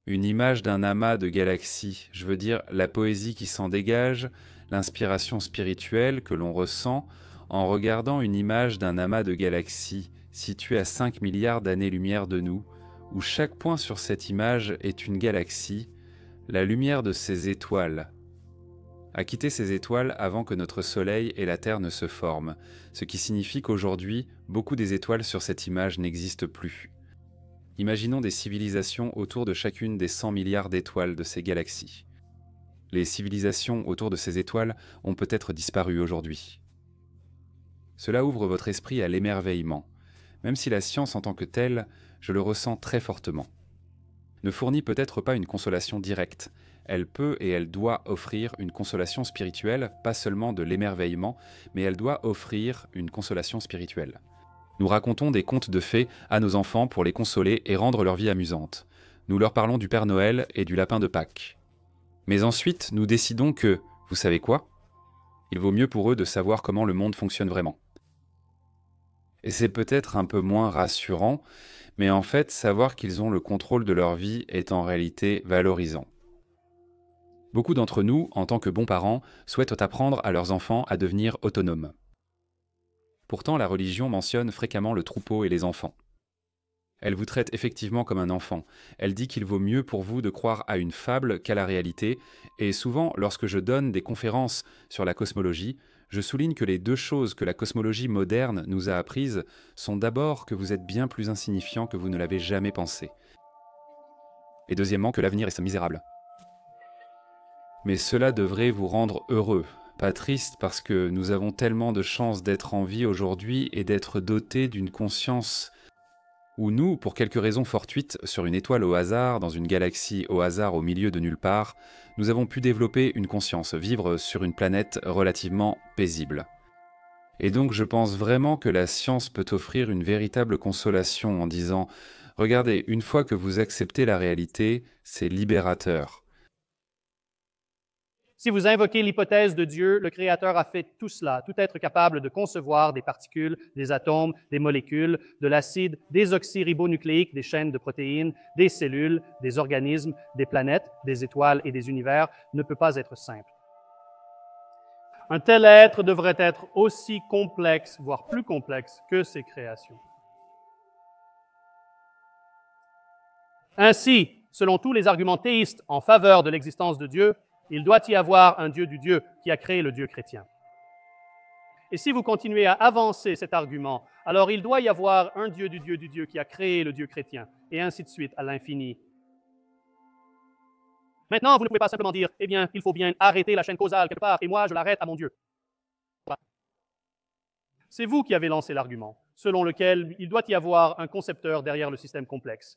Une image d'un amas de galaxies, je veux dire la poésie qui s'en dégage, l'inspiration spirituelle que l'on ressent en regardant une image d'un amas de galaxies situé à 5 milliards d'années-lumière de nous, où chaque point sur cette image est une galaxie, la lumière de ces étoiles a quitté ces étoiles avant que notre Soleil et la Terre ne se forment, ce qui signifie qu'aujourd'hui, beaucoup des étoiles sur cette image n'existent plus. Imaginons des civilisations autour de chacune des 100 milliards d'étoiles de ces galaxies. Les civilisations autour de ces étoiles ont peut-être disparu aujourd'hui. Cela ouvre votre esprit à l'émerveillement, même si la science en tant que telle, je le ressens très fortement. Ne fournit peut-être pas une consolation directe. Elle peut et elle doit offrir une consolation spirituelle, pas seulement de l'émerveillement, mais elle doit offrir une consolation spirituelle. Nous racontons des contes de fées à nos enfants pour les consoler et rendre leur vie amusante. Nous leur parlons du Père Noël et du lapin de Pâques. Mais ensuite, nous décidons que, vous savez quoi ? Il vaut mieux pour eux de savoir comment le monde fonctionne vraiment. Et c'est peut-être un peu moins rassurant, mais en fait, savoir qu'ils ont le contrôle de leur vie est en réalité valorisant. Beaucoup d'entre nous, en tant que bons parents, souhaitent apprendre à leurs enfants à devenir autonomes. Pourtant, la religion mentionne fréquemment le troupeau et les enfants. Elle vous traite effectivement comme un enfant. Elle dit qu'il vaut mieux pour vous de croire à une fable qu'à la réalité, et souvent, lorsque je donne des conférences sur la cosmologie, je souligne que les deux choses que la cosmologie moderne nous a apprises sont d'abord que vous êtes bien plus insignifiant que vous ne l'avez jamais pensé, et deuxièmement que l'avenir est misérable. Mais cela devrait vous rendre heureux, pas triste, parce que nous avons tellement de chance d'être en vie aujourd'hui et d'être dotés d'une conscience où nous, pour quelques raisons fortuites, sur une étoile au hasard, dans une galaxie au hasard au milieu de nulle part, nous avons pu développer une conscience, vivre sur une planète relativement paisible. Et donc je pense vraiment que la science peut offrir une véritable consolation en disant « Regardez, une fois que vous acceptez la réalité, c'est libérateur ». Si vous invoquez l'hypothèse de Dieu, le Créateur a fait tout cela, tout être capable de concevoir des particules, des atomes, des molécules, de l'acide, des oxyribonucléiques, des chaînes de protéines, des cellules, des organismes, des planètes, des étoiles et des univers, ne peut pas être simple. Un tel être devrait être aussi complexe, voire plus complexe que ses créations. Ainsi, selon tous les arguments théistes en faveur de l'existence de Dieu, il doit y avoir un Dieu du Dieu qui a créé le Dieu chrétien. Et si vous continuez à avancer cet argument, alors il doit y avoir un Dieu du Dieu qui a créé le Dieu chrétien, et ainsi de suite à l'infini. Maintenant, vous ne pouvez pas simplement dire, eh bien, il faut bien arrêter la chaîne causale quelque part, et moi, je l'arrête à mon Dieu. C'est vous qui avez lancé l'argument, selon lequel il doit y avoir un concepteur derrière le système complexe.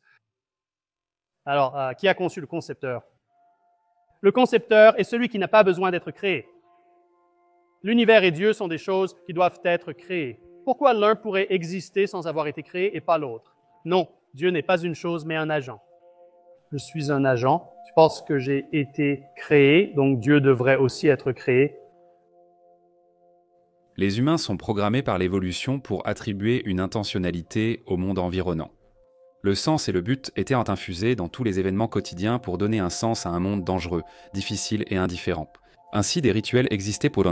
Alors, qui a conçu le concepteur? Le concepteur est celui qui n'a pas besoin d'être créé. L'univers et Dieu sont des choses qui doivent être créées. Pourquoi l'un pourrait exister sans avoir été créé et pas l'autre? Non, Dieu n'est pas une chose, mais un agent. Je suis un agent, parce que j'ai été créé, donc Dieu devrait aussi être créé. Les humains sont programmés par l'évolution pour attribuer une intentionnalité au monde environnant. Le sens et le but étaient infusés dans tous les événements quotidiens pour donner un sens à un monde dangereux, difficile et indifférent. Ainsi, des rituels existaient pour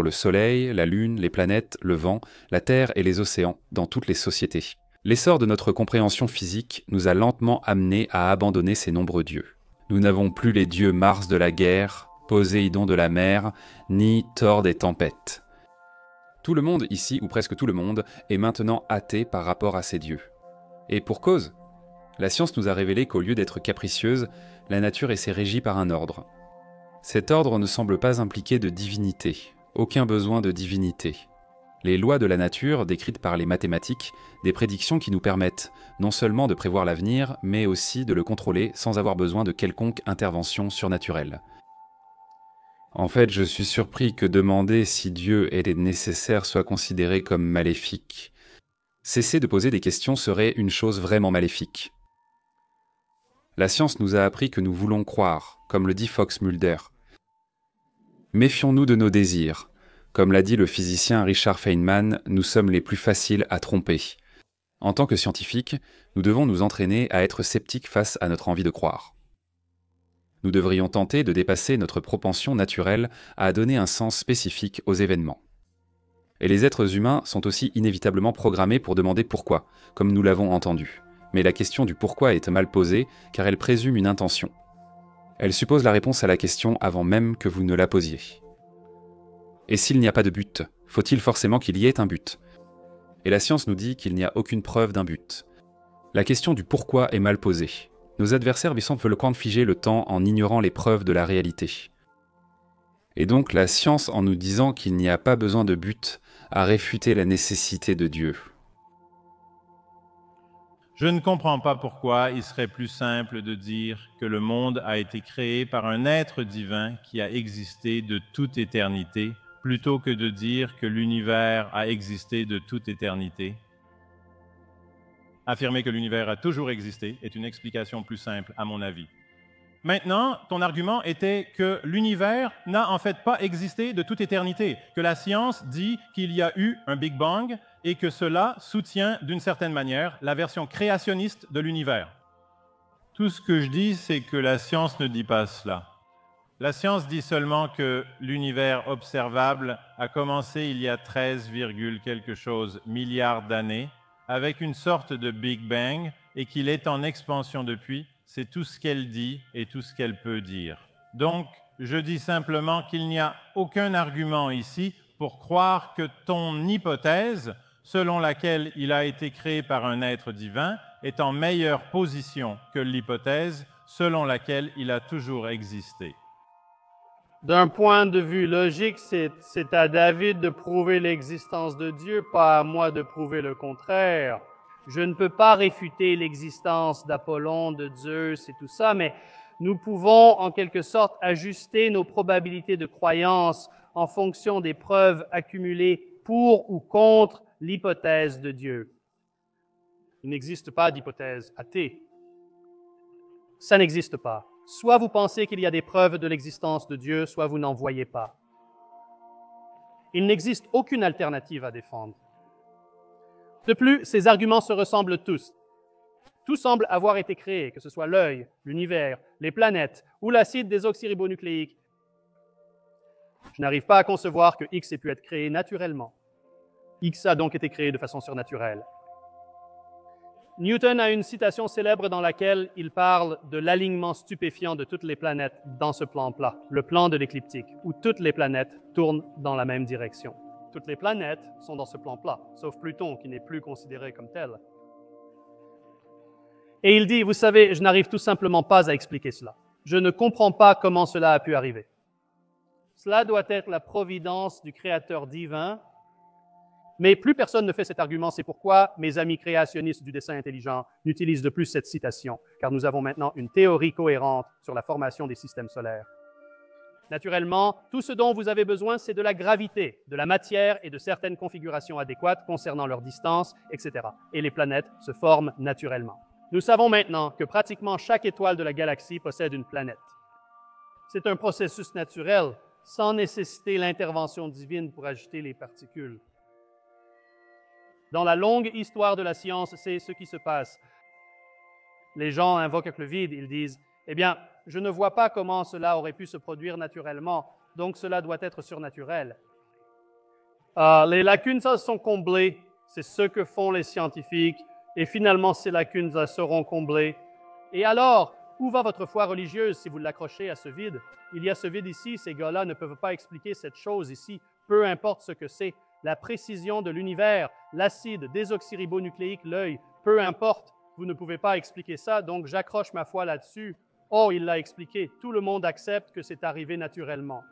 le soleil, la lune, les planètes, le vent, la terre et les océans, dans toutes les sociétés. L'essor de notre compréhension physique nous a lentement amenés à abandonner ces nombreux dieux. Nous n'avons plus les dieux Mars de la guerre, Poséidon de la mer, ni Thor des tempêtes. Tout le monde ici, ou presque tout le monde, est maintenant athée par rapport à ces dieux. Et pour cause, la science nous a révélé qu'au lieu d'être capricieuse, la nature est régie par un ordre. Cet ordre ne semble pas impliquer de divinité, aucun besoin de divinité. Les lois de la nature, décrites par les mathématiques, des prédictions qui nous permettent non seulement de prévoir l'avenir, mais aussi de le contrôler sans avoir besoin de quelconque intervention surnaturelle. En fait, je suis surpris que demander si Dieu est nécessaire soit considéré comme maléfique. Cesser de poser des questions serait une chose vraiment maléfique. La science nous a appris que nous voulons croire, comme le dit Fox Mulder. Méfions-nous de nos désirs. Comme l'a dit le physicien Richard Feynman, nous sommes les plus faciles à tromper. En tant que scientifiques, nous devons nous entraîner à être sceptiques face à notre envie de croire. Nous devrions tenter de dépasser notre propension naturelle à donner un sens spécifique aux événements. Et les êtres humains sont aussi inévitablement programmés pour demander pourquoi, comme nous l'avons entendu. Mais la question du pourquoi est mal posée, car elle présume une intention. Elle suppose la réponse à la question avant même que vous ne la posiez. Et s'il n'y a pas de but, faut-il forcément qu'il y ait un but? Et la science nous dit qu'il n'y a aucune preuve d'un but. La question du pourquoi est mal posée. Nos adversaires veulent figer le temps en ignorant les preuves de la réalité. Et donc la science, en nous disant qu'il n'y a pas besoin de but, a réfuté la nécessité de Dieu. Je ne comprends pas pourquoi il serait plus simple de dire que le monde a été créé par un être divin qui a existé de toute éternité, plutôt que de dire que l'univers a existé de toute éternité. Affirmer que l'univers a toujours existé est une explication plus simple, à mon avis. Maintenant, ton argument était que l'univers n'a en fait pas existé de toute éternité, que la science dit qu'il y a eu un Big Bang et que cela soutient d'une certaine manière la version créationniste de l'univers. Tout ce que je dis, c'est que la science ne dit pas cela. La science dit seulement que l'univers observable a commencé il y a 13, quelque chose milliards d'années, avec une sorte de Big Bang, et qu'il est en expansion depuis. C'est tout ce qu'elle dit et tout ce qu'elle peut dire. Donc, je dis simplement qu'il n'y a aucun argument ici pour croire que ton hypothèse, selon laquelle il a été créé par un être divin, est en meilleure position que l'hypothèse selon laquelle il a toujours existé. D'un point de vue logique, c'est à David de prouver l'existence de Dieu, pas à moi de prouver le contraire. Je ne peux pas réfuter l'existence d'Apollon, de Zeus et tout ça, mais nous pouvons en quelque sorte ajuster nos probabilités de croyance en fonction des preuves accumulées pour ou contre l'hypothèse de Dieu. Il n'existe pas d'hypothèse athée. Ça n'existe pas. Soit vous pensez qu'il y a des preuves de l'existence de Dieu, soit vous n'en voyez pas. Il n'existe aucune alternative à défendre. De plus, ces arguments se ressemblent tous. Tout semble avoir été créé, que ce soit l'œil, l'univers, les planètes ou l'acide désoxyribonucléique. Je n'arrive pas à concevoir que X ait pu être créé naturellement. X a donc été créé de façon surnaturelle. Newton a une citation célèbre dans laquelle il parle de l'alignement stupéfiant de toutes les planètes dans ce plan plat, le plan de l'écliptique, où toutes les planètes tournent dans la même direction. Toutes les planètes sont dans ce plan plat, sauf Pluton, qui n'est plus considéré comme tel. Et il dit, vous savez, je n'arrive tout simplement pas à expliquer cela. Je ne comprends pas comment cela a pu arriver. Cela doit être la providence du Créateur divin, mais plus personne ne fait cet argument, c'est pourquoi mes amis créationnistes du dessin intelligent n'utilisent de plus cette citation, car nous avons maintenant une théorie cohérente sur la formation des systèmes solaires. Naturellement, tout ce dont vous avez besoin, c'est de la gravité, de la matière et de certaines configurations adéquates concernant leur distance, etc. Et les planètes se forment naturellement. Nous savons maintenant que pratiquement chaque étoile de la galaxie possède une planète. C'est un processus naturel, sans nécessiter l'intervention divine pour agiter les particules. Dans la longue histoire de la science, c'est ce qui se passe. Les gens invoquent le vide, ils disent « Eh bien, je ne vois pas comment cela aurait pu se produire naturellement, donc cela doit être surnaturel. » Les lacunes sont comblées, c'est ce que font les scientifiques, et finalement ces lacunes seront comblées. Et alors, où va votre foi religieuse si vous l'accrochez à ce vide? Il y a ce vide ici, ces gars-là ne peuvent pas expliquer cette chose ici, peu importe ce que c'est. La précision de l'univers, l'acide désoxyribonucléique, l'œil, peu importe, vous ne pouvez pas expliquer ça, donc j'accroche ma foi là-dessus. Oh, il l'a expliqué, tout le monde accepte que c'est arrivé naturellement.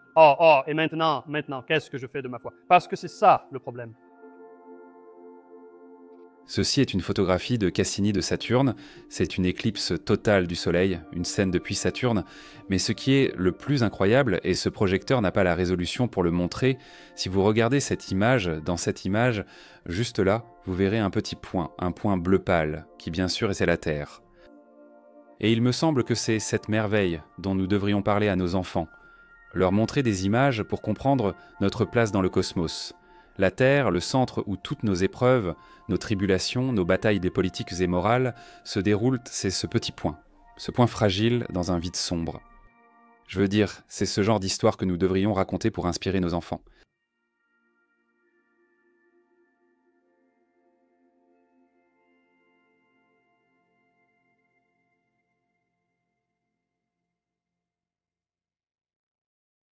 Et maintenant, qu'est-ce que je fais de ma foi? Parce que c'est ça le problème. Ceci est une photographie de Cassini de Saturne, c'est une éclipse totale du Soleil, une scène depuis Saturne, mais ce qui est le plus incroyable, et ce projecteur n'a pas la résolution pour le montrer, si vous regardez cette image, dans cette image, juste là, vous verrez un petit point, un point bleu pâle, qui bien sûr c'est la Terre. Et il me semble que c'est cette merveille dont nous devrions parler à nos enfants, leur montrer des images pour comprendre notre place dans le cosmos. La Terre, le centre où toutes nos épreuves, nos tribulations, nos batailles des politiques et morales se déroulent, c'est ce petit point fragile dans un vide sombre. Je veux dire, c'est ce genre d'histoire que nous devrions raconter pour inspirer nos enfants.